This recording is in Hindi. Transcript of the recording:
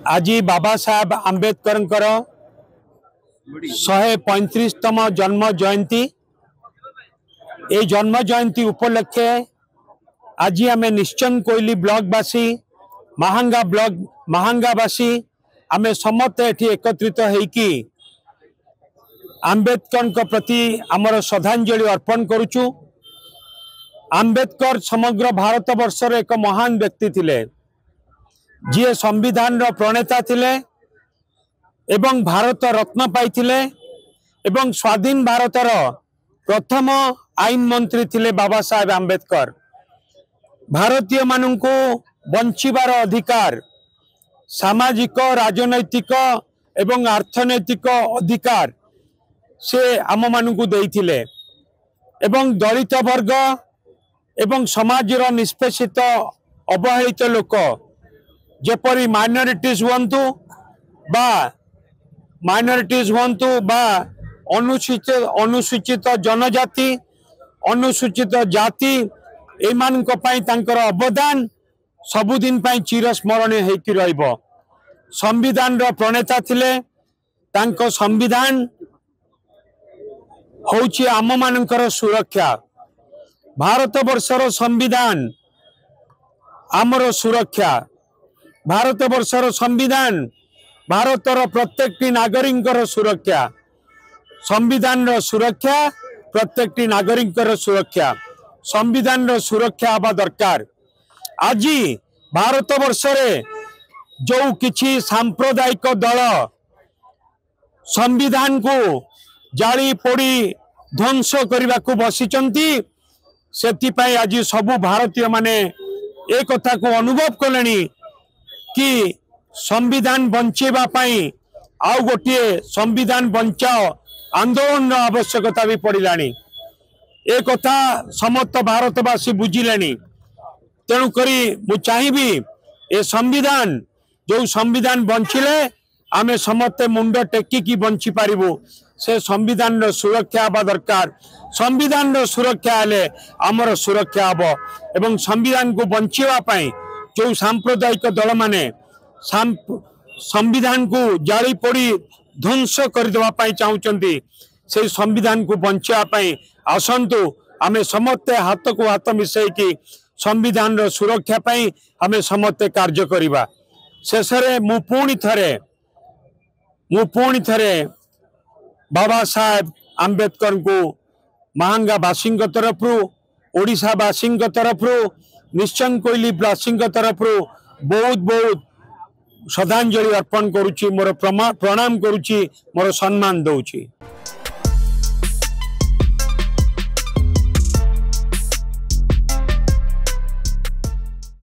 आज बाबा साहेब आंबेडकर 135तम जन्म जयंती ए जन्म जयंती उपलक्षे आज आम निश्चन कोइली ब्लॉकवासी महांगावासी आम समस्त एठी एकत्रित होइकी आंबेडकर प्रति आमर श्रद्धांजलि अर्पण करुचु। आंबेडकर समग्र भारत वर्षर एक महान व्यक्ति थिले जी संविधान प्रणेता थिले एवं भारत रत्न पाइथिले एवं स्वाधीन भारतर प्रथम आईन मंत्री थिले बाबा साहेब आंबेडकर। भारतीय मानू बंचिबार अधिकार सामाजिक राजनैतिक एवं अर्थनैतिक अधिकार से आम मानू देइथिले एवं दलित वर्ग एवं समाजर निष्पेषित अवहेलित लोक जेपरी माइनॉरिटीज हुंतु बा अनुसूचित जनजाति अनुसूचित जाति एमानक पई तांकर अवदान सबुदिन पई चिरस्मरणीय हेकि रहइबो। संविधान रो प्रणेता थिले तांको संविधान होउची आम मानकर सुरक्षा। भारत वर्षर संविधान आमर सुरक्षा। भारत वर्षर संविधान भारतर प्रत्येक नागरिकर सुरक्षा। संविधान रो सुरक्षा प्रत्येक नागरिकर सुरक्षा। संविधान रो सुरक्षा हवा दरकार। आज भारत वर्षरे जो किछि सांप्रदायिक दल संविधान को जाली पोड़ी ध्वंस करने को बसिचंती सेतिपाई आज सबु भारतीय माने एक कथा को अनुभव कलेनी कि संविधान बंचेबा पाई आउ गोटे संविधान बंचाओ आंदोलन आवश्यकता भी पड़िलानी। एक कथा समस्त भारतवासी बुझिलेनी। तेणु करी मु चाहिबी ए संविधान जो संविधान बंचिले आमे समस्त मुंड टेकिकी बंची पारिबो से संविधान रो सुरक्षा हवा दरकार। संविधान रो सुरक्षा हेले आमर सुरक्षा हबो एवं संविधान को बंचिवा पाई जो सांप्रदायिक दल माने संविधान को जाली पोड़ी ध्वंस करदेवा पाई चाहूचंती से संविधान को बंचिवा पाई आसंतु आमे समस्त हाथ को हाथ मिसैकी संविधान रो सुरक्षा पाई आमे समस्त कार्य करिबा। शेषरे मु पुणी थरे बाबा साहेब आंबेडकर को महांगावासी तरफ ओडिशावासी तरफ निश्चन कोइली वासी तरफ बहुत बहुत श्रद्धांजलि अर्पण करुची। मोर प्रणाम करुची, मोर सम्मान दउची।